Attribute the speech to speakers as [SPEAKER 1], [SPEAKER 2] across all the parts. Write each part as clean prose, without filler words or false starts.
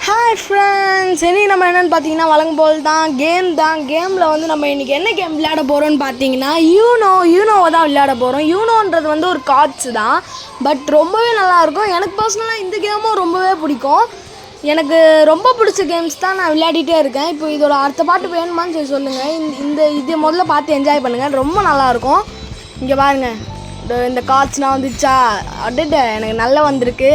[SPEAKER 1] Hi friends, இன்னைக்கு நம்ம என்னன்னு பார்த்தீங்கன்னா வழங்கும் போல் தான் கேமில் வந்து நம்ம இன்றைக்கி என்ன கேம் விளையாட போகிறோம்னு பார்த்தீங்கன்னா யூனோவை தான் விளையாட போகிறோம். யூனோன்றது வந்து ஒரு கார்ட்ஸ் தான், பட் ரொம்பவே நல்லாயிருக்கும். எனக்கு பர்சனலாக இந்த கேமும் ரொம்பவே பிடிக்கும். எனக்கு ரொம்ப பிடிச்ச கேம்ஸ் தான் நான் விளையாடிட்டே இருக்கேன். இப்போ இதோட அடுத்த பாட்டு வேணுமான்னு சொல்லுங்கள். இது முதல்ல பார்த்து என்ஜாய் பண்ணுங்கள், ரொம்ப நல்லாயிருக்கும். இங்கே பாருங்கள், இந்த கார்ட்ஸ்லாம் வந்துச்சா, அடடே எனக்கு நல்லா வந்திருக்கு.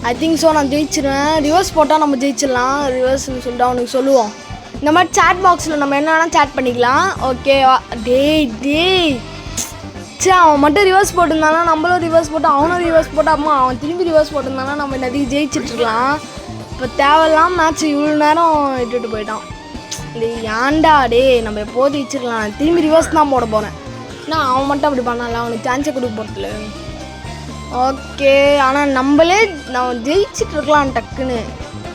[SPEAKER 1] ஐ திங்க் ஸோ நான் ஜெயிச்சிருவேன். ரிவர்ஸ் போட்டால் நம்ம ஜெயிச்சிடலாம். ரிவர்ஸ்ன்னு சொல்லிட்டு அவனுக்கு சொல்லுவோம். இந்த மாதிரி சேட் பாக்ஸில் நம்ம என்ன வேணால் சேட் பண்ணிக்கலாம். ஓகேவா? டேய் அவன் மட்டும் ரிவர்ஸ் போட்டிருந்தானா, நம்மளும் ரிவர்ஸ் போட்டு அவனும் ரிவர்ஸ் போட்டால் அவன் திரும்பி ரிவர்ஸ் போட்டிருந்தானா நம்ம நிறைய ஜெயிச்சிட்ருக்கலாம். இப்போ தேவையில்லாமல் மேட்ச் இவ்வளோ நேரம் இட்டுட்டு போயிட்டான். ஏன்டா நம்ம எப்போது ஜெயிச்சிருக்கலாம், திரும்பி ரிவர்ஸ் தான் போட போகிறேன். நான் அவன் மட்டும் அப்படி பண்ணல, அவனுக்கு சான்ஸை கொடுக்க போகிறதில்ல. ஓகே, ஆனால் நம்மளே நான் ஜெயிச்சிட்ருக்கலாம் டக்குன்னு.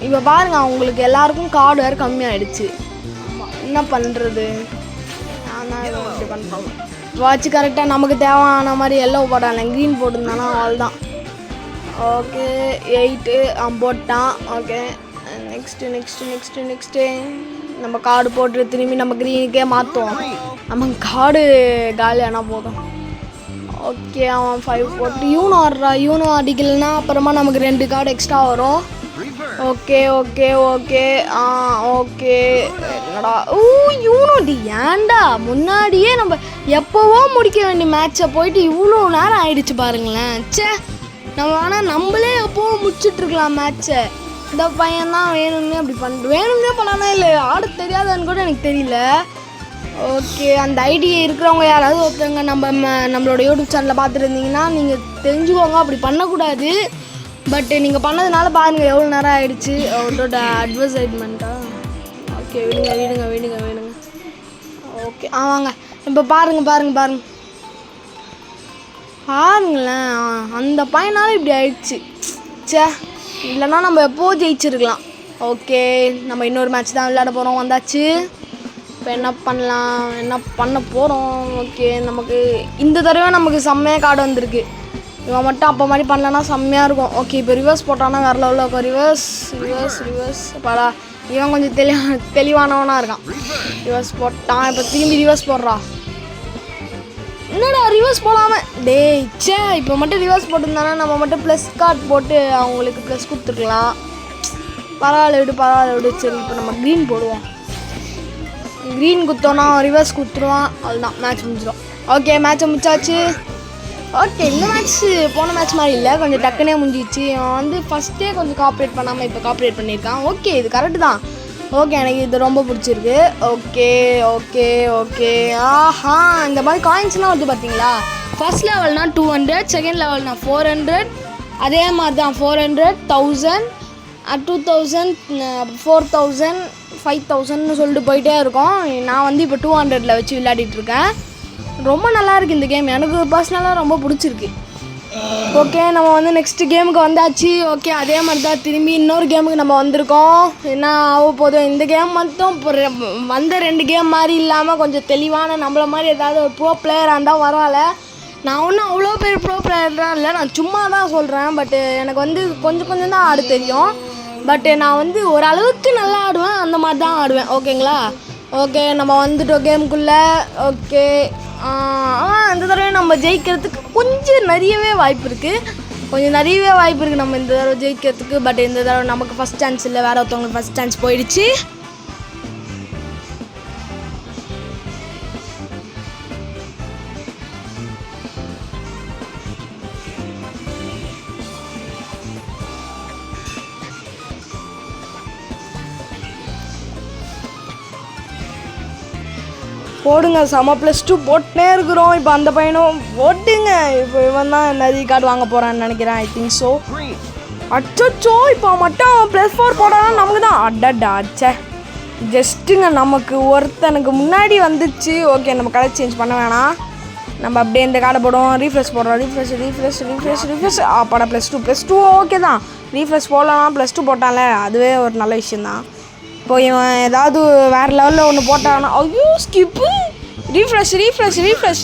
[SPEAKER 1] இப்போ பாருங்கள், அவங்களுக்கு எல்லாருக்கும் கார்டு வேறு கம்மியாகிடுச்சு. ஆமாம், என்ன பண்ணுறது? ஆனால் இப்படி பண்ணுறோம். வாட்ச் கரெக்டாக நமக்கு தேவையான மாதிரி எல்லோ போட்டாங்க, க்ரீன் போட்டிருந்தானா அவ்வளோதான். ஓகே 8 போட்டான். ஓகே, நெக்ஸ்ட்டு நம்ம கார்டு போட்டு திரும்பி நம்ம க்ரீனுக்கே மாற்றுவோம். நம்ம கார்டு காலியானா போதும். ஓகே, அவன் 5 போட்டு யூனோ அடிக்கலைன்னா அப்புறமா நமக்கு 2 கார்டு எக்ஸ்ட்ரா வரும். ஓகே என்னடா யூனோடி, ஏன்டா முன்னாடியே நம்ம எப்போவோ முடிக்க வேண்டிய மேட்சை போயிட்டு இவ்வளோ நேரம் ஆயிடுச்சு பாருங்களேன். நம்ம ஆனால் நம்மளே எப்போவோ முடிச்சுட்ருக்கலாம் மேட்சை. இந்த பையன்தான் வேணும்னே அப்படி வேணும்னே பண்ணானா இல்லை ஆட தெரியாதான்னு கூட எனக்கு தெரியல. ஓகே, அந்த ஐடியா இருக்கிறவங்க யாராவது ஒருத்தவங்க நம்மளோட யூடியூப் சேனலில் பார்த்துருந்தீங்கன்னா நீங்கள் தெரிஞ்சுக்கோங்க, அப்படி பண்ணக்கூடாது. பட் நீங்கள் பண்ணதுனால பாருங்கள் எவ்வளோ நேரம் ஆகிடுச்சு. அவரோட அட்வர்டைஸ்மெண்ட்டாக. ஓகே, விடுங்க. ஓகே, வாங்க இப்போ பாருங்களேன், அந்த பையனால இப்படி ஆயிடுச்சு. இல்லைன்னா நம்ம எப்போது ஜெயிச்சிருக்கலாம். ஓகே, நம்ம இன்னொரு மேட்ச் தான் விளையாட போகிறோம். வந்தாச்சு. இப்போ என்ன பண்ண போகிறோம்? ஓகே, நமக்கு இந்த தடவை நமக்கு செம்மையாக கார்டு வந்திருக்கு. இவன் மட்டும் அப்போ மாதிரி பண்ணலன்னா செம்மையாக இருக்கும். ஓகே, இப்போ ரிவர்ஸ் போட்டான்னா வேறு லெவலில் இருக்கும். ரிவர்ஸ் பரா, இவன் கொஞ்சம் தெளிவானவனாக இருக்கான். ரிவர்ஸ் போட்டான், இப்போ திரும்பி ரிவர்ஸ் போடுறா. என்னடா ரிவர்ஸ் போடாமல் இப்போ மட்டும் ரிவர்ஸ் போட்டிருந்தானா நம்ம மட்டும் ப்ளஸ் கார்டு போட்டு அவங்களுக்கு ப்ளஸ் கொடுத்துருக்கலாம். பரவாயில்ல விடு. சரி, இப்போ நம்ம க்ரீன் போடுவோம். க்ரீன் குத்தோன்னா ரிவர்ஸ் கொடுத்துருவான், அவ்வளோதான், மேட்ச் முடிஞ்சிடும். ஓகே, மேட்ச்சை முடிச்சாச்சு. ஓகே, இந்த மேட்ச் போன மேட்ச் மாதிரி இல்லை, கொஞ்சம் டக்குனே முடிஞ்சிச்சு. அவன் வந்து ஃபஸ்ட்டே கொஞ்சம் காப்ரேட் பண்ணாமல் இப்போ காப்ரேட் பண்ணியிருக்கான். ஓகே, இது கரெக்டு தான். ஓகே, எனக்கு இது ரொம்ப பிடிச்சிருக்கு. ஓகே ஆஹா, இந்த மாதிரி காயின்ஸ்லாம் வந்து பார்த்தீங்களா, ஃபர்ஸ்ட் லெவல்னா 200, செகண்ட் லெவல்னா 400, அதே மாதிரி தான் 400, 1000, 2000, 4000, 5000ன்னு சொல்லிட்டு போயிட்டே இருக்கோம். நான் வந்து இப்போ 200ல் வச்சு விளையாடிட்டுருக்கேன். ரொம்ப நல்லாயிருக்கு இந்த கேம், எனக்கு பர்சனலாக ரொம்ப பிடிச்சிருக்கு. ஓகே, நம்ம வந்து நெக்ஸ்ட் கேமுக்கு வந்தாச்சு. ஓகே, அதே மாதிரி தான் திரும்பி இன்னொரு கேமுக்கு நம்ம வந்திருக்கோம். என்ன ஆக போதும், இந்த கேம் மட்டும் வந்த 2 கேம் மாதிரி இல்லாமல் கொஞ்சம் தெளிவான நம்மள மாதிரி ஏதாவது ஒரு ப்ரோ பிளேயராக இருந்தால் பரவாயில்ல. நான் ஒன்றும் அவ்வளோ பேர் ப்ரோ பிளேயர்லாம் இல்லை, நான் சும்மா தான் சொல்கிறேன். பட்டு எனக்கு வந்து கொஞ்சம் தான் ஆட தெரியும். பட்டு நான் வந்து ஓரளவுக்கு நல்லா ஆடுவேன், அந்த மாதிரி தான் ஆடுவேன். ஓகேங்களா? ஓகே, நம்ம வந்துட்டோம் கேமுக்குள்ளே. ஓகே, இந்த தடவை நம்ம ஜெயிக்கிறதுக்கு கொஞ்சம் நிறையவே வாய்ப்பு இருக்குது. நம்ம இந்த தடவை ஜெயிக்கிறதுக்கு. பட் இந்த தடவை நமக்கு ஃபஸ்ட் சான்ஸ் இல்லை, வேறு ஒருத்தவங்களுக்கு ஃபஸ்ட் சான்ஸ் போயிடுச்சு. போடுங்க, செம +2 போட்டுனே இருக்கிறோம். இப்போ அந்த பையனும் போட்டுங்க. இப்போ இவன் தான் நிறைய கார்டு வாங்க போகிறான்னு நினைக்கிறேன். I think so. அச்சோ, இப்போ மட்டும் +4 போடாதான் நமக்கு தான். அடடா ஜஸ்ட்டுங்க, நமக்கு ஒருத்தனுக்கு முன்னாடி வந்துச்சு. ஓகே, நம்ம கலர் சேஞ்ச் பண்ண வேணாம், நம்ம அப்படியே இந்த கார்டை போடுவோம். ரீஃப்ரெஷ் போடுறோம். ரீஃப்ரெஷ் பட +2 ஓகே தான். ரீஃப்ரெஷ் போடலாம், +2 போட்டால அதுவே ஒரு நல்ல விஷயந்தான். இப்போ இவன் ஏதாவது வேறு லெவலில் ஒன்று போட்டான்னா ஐயோ ஸ்கிப்பு. ரீஃப்ரெஷ்.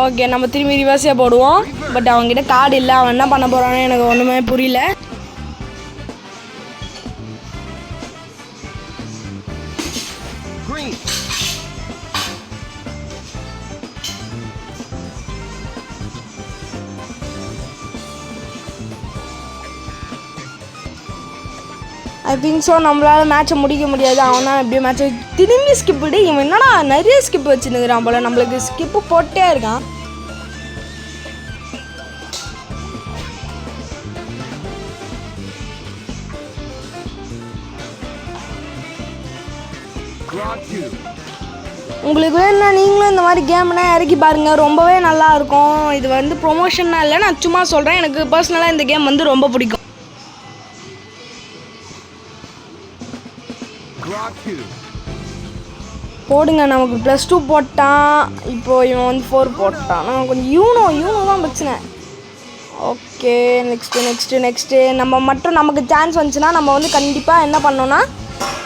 [SPEAKER 1] ஓகே, நம்ம திரும்பி ரிவர்ஸே போடுவோம். பட் அவங்ககிட்ட கார்டு இல்லை, அவன் என்ன பண்ண போகிறான்னு எனக்கு ஒன்றுமே புரியல.
[SPEAKER 2] green.
[SPEAKER 1] ஐ திங்க் ஸோ நம்மளால் மேட்சை முடிக்க முடியாது. அவன் தான் எப்படியும் மேட்சை திரும்பி ஸ்கிப்பிடு. இவன் என்னடா நிறைய ஸ்கிப் வச்சுருக்கிறான் போல், நம்மளுக்கு ஸ்கிப்பு போட்டே இருக்கான். உங்களுக்கு வேணும்னா நீங்களும் இந்த மாதிரி கேம்னா இறக்கி பாருங்கள், ரொம்பவே நல்லாயிருக்கும். இது வந்து ப்ரொமோஷனாக இல்லை, நான் சும்மா சொல்கிறேன். எனக்கு பர்சனலாக இந்த கேம் வந்து ரொம்ப பிடிக்கும். போடுங்க. நமக்கு +2 போட்டான். இப்போது இவன் வந்து 4 போட்டான். நான் கொஞ்சம் யூனோ தான் பிரச்சனை. ஓகே, நெக்ஸ்ட்டு நமக்கு சான்ஸ் வந்துச்சுன்னா நம்ம வந்து கண்டிப்பாக என்ன பண்ணோன்னா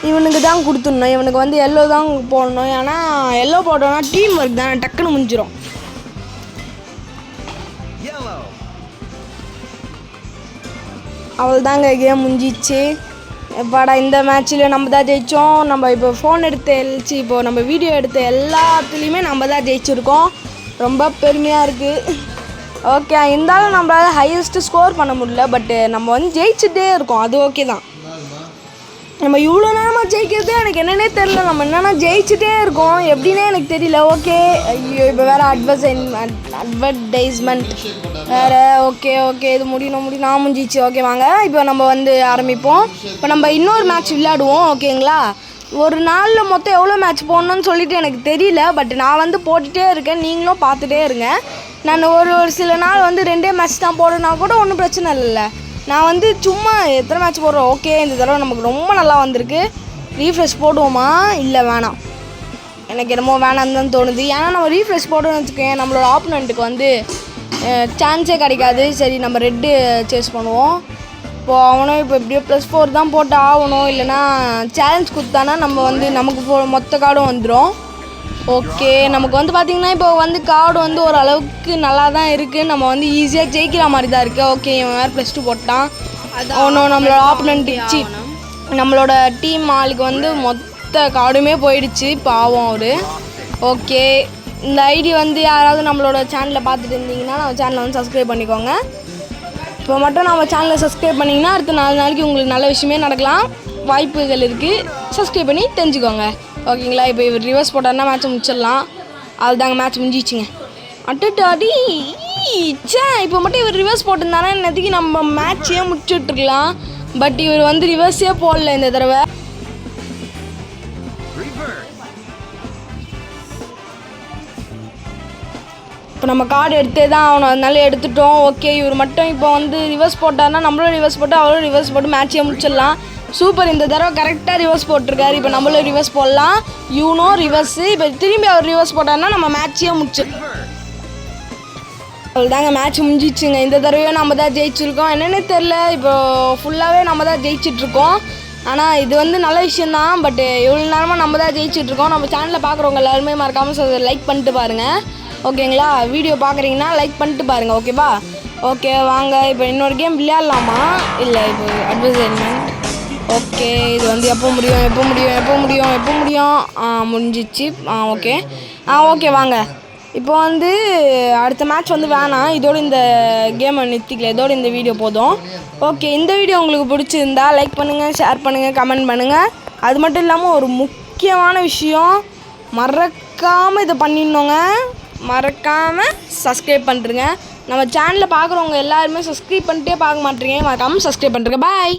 [SPEAKER 1] இவனுக்கு தான் கொடுத்துடணும். இவனுக்கு வந்து எல்லோ தான் போடணும். ஏன்னா எல்லோ போட்டோன்னா டீம் ஒர்க் தான் டக்குன்னு முடிஞ்சிடும். அவள் தாங்க கேம் முடிஞ்சிச்சு. எப்பாடா இந்த மேட்ச்சில் நம்ம தான் ஜெயித்தோம். நம்ம இப்போ ஃபோன் எடுத்து இப்போது நம்ம வீடியோ எடுத்த எல்லாத்துலேயுமே நம்ம தான் ஜெயிச்சிருக்கோம். ரொம்ப பெருமையாக இருக்குது. ஓகே, இருந்தாலும் நம்மளால் ஹையஸ்ட்டு ஸ்கோர் பண்ண முடியல. பட்டு நம்ம வந்து ஜெயிச்சுட்டே இருக்கோம், அது ஓகே தான். நம்ம இவ்வளோ நேரமாக ஜெயிக்கிறது எனக்கு என்னன்னே தெரில. நம்ம என்னென்னா ஜெயிச்சுட்டே இருக்கோம், எப்படின்னே எனக்கு தெரியல. ஓகே, ஐயோ இப்போ வேறு அட்வர்டைஸ்மெண்ட் வேறு. ஓகே இது முடியணும் நான் முடிஞ்சிச்சு. ஓகே வாங்க, இப்போ நம்ம வந்து ஆரம்பிப்போம். இப்போ நம்ம இன்னொரு மேட்ச் விளையாடுவோம். ஓகேங்களா, ஒரு நாளில் மொத்தம் எவ்வளோ மேட்ச் போடணுன்னு சொல்லிட்டு எனக்கு தெரியல. பட் நான் வந்து போட்டுகிட்டே இருக்கேன், நீங்களும் பார்த்துட்டே இருங்க. நான் ஒரு சில நாள் வந்து 2 மேட்ச் தான் போடுனா கூட ஒன்றும் பிரச்சனை இல்லைல்ல. நான் வந்து சும்மா எத்தனை மேட்ச் போடுறோம். ஓகே, இந்த தடவை நமக்கு ரொம்ப நல்லா வந்திருக்கு. ரீஃப்ரெஷ் போடுவோமா? இல்லை வேணாம், எனக்கு என்னமோ வேணான்னு தான் தோணுது. ஏன்னா நம்ம ரீஃப்ரெஷ் போட்டோன்னு வச்சுக்கோங்க, நம்மளோட ஆப்போனண்ட்டுக்கு வந்து சான்ஸே கிடைக்காது. சரி, நம்ம ரெட்டு சேஸ் பண்ணுவோம். இப்போது அவனும் இப்போ எப்படியோ +4 தான் போட்டு ஆகணும். இல்லைனா சேலஞ்ச் கொடுத்தானா நம்ம வந்து நமக்கு மொத்த கார்டும் வந்துடும். ஓகே, நமக்கு வந்து பார்த்திங்கன்னா இப்போ வந்து கார்டு வந்து ஓரளவுக்கு நல்லா தான் இருக்குது. நம்ம வந்து ஈஸியாக ஜெயிக்கிற மாதிரி தான் இருக்குது. ஓகே, இவன் வேறு +2 போட்டான். ஒன்றும் நம்மளோட ஆப்போனண்ட்டு நம்மளோட டீம் ஆளுக்கு வந்து மொத்த கார்டுமே போயிடுச்சு, பாவம் அவரு. ஓகே, இந்த ஐடி வந்து யாராவது நம்மளோட சேனலில் பார்த்துட்டு இருந்தீங்கன்னா நம்ம சேனலை வந்து சப்ஸ்கிரைப் பண்ணிக்கோங்க. இப்போ மட்டும் நம்ம சேனலை சப்ஸ்கிரைப் பண்ணிங்கன்னா அடுத்த 4 நாளைக்கு உங்களுக்கு நல்ல விஷயமே நடக்கலாம், வாய்ப்புகள் இருக்குது. சப்ஸ்கிரைப் பண்ணி தெரிஞ்சுக்கோங்க. ஓகேங்களா, இப்போ இவர் ரிவர்ஸ் போட்டார்னா மேட்ச்சை முடிச்சிடலாம். அதுதாங்க மேட்ச் முடிஞ்சிச்சுங்க. அடி இப்போ மட்டும் இவர் ரிவர்ஸ் போட்டிருந்தானா இன்னத்துக்கு நம்ம மேட்ச்சையே முடிச்சுட்ருக்கலாம். பட் இவர் வந்து ரிவர்ஸே போடல இந்த தடவை. இப்போ நம்ம கார்டு எடுத்தே தான் ஆகணும், அதனால எடுத்துட்டோம். ஓகே, இவர் மட்டும் இப்போ வந்து ரிவர்ஸ் போட்டார்னா நம்மளும் ரிவர்ஸ் போட்டு அவரும் ரிவர்ஸ் போட்டு மேட்ச்சையே முடிச்சிடலாம். சூப்பர், இந்த தடவை கரெக்டாக ரிவர்ஸ் போட்டிருக்காரு. இப்போ நம்மளும் ரிவர்ஸ் போடலாம். You know reverse. இப்போ திரும்பி அவர் ரிவர்ஸ் போட்டார்னா நம்ம மேட்ச்சையே முடிச்சு அவ்வளோதாங்க, மேட்ச் முடிஞ்சிச்சுங்க. இந்த தடவையும் நம்ம தான் ஜெயிச்சிருக்கோம். என்னென்னு தெரில, இப்போ ஃபுல்லாகவே நம்ம தான் ஜெயிச்சிட்ருக்கோம். ஆனால் இது வந்து நல்ல விஷயந்தான். பட்டு எவ்வளோ நேரமாக நம்ம தான் ஜெயிச்சிட்ருக்கோம். நம்ம சேனலில் பார்க்குறவங்க எல்லாருமே மறக்காமல் லைக் பண்ணிட்டு பாருங்கள். ஓகேங்களா, வீடியோ பார்க்குறீங்கன்னா லைக் பண்ணிட்டு பாருங்கள். ஓகேவா? ஓகே வாங்க, இப்போ இன்னொரு கேம் விளையாடலாமா? இல்லை, இப்போ அட்வர்டைஸ்மெண்ட். ஓகே, இது வந்து எப்போ முடியும்? முடிஞ்சிச்சு. ஓகே ஓகே வாங்க. இப்போ வந்து அடுத்த மேட்ச் வந்து வேணாம், இதோடு இந்த கேமை நிறுத்திக்கல, இதோடு இந்த வீடியோ போதும். ஓகே, இந்த வீடியோ உங்களுக்கு பிடிச்சிருந்தா லைக் பண்ணுங்கள், ஷேர் பண்ணுங்கள், கமெண்ட் பண்ணுங்கள். அது மட்டும் இல்லாமல் ஒரு முக்கியமான விஷயம், மறக்காமல் இதை பண்ணிடணுங்க. மறக்காமல் சப்ஸ்கிரைப் பண்ணுறங்க. நம்ம சேனலில் பார்க்குறவங்க எல்லாருமே சப்ஸ்கிரைப் பண்ணிட்டே பார்க்க மாட்டேறீங்க. மறக்காமல் சப்ஸ்கிரைப் பண்ணுறங்க. பாய்.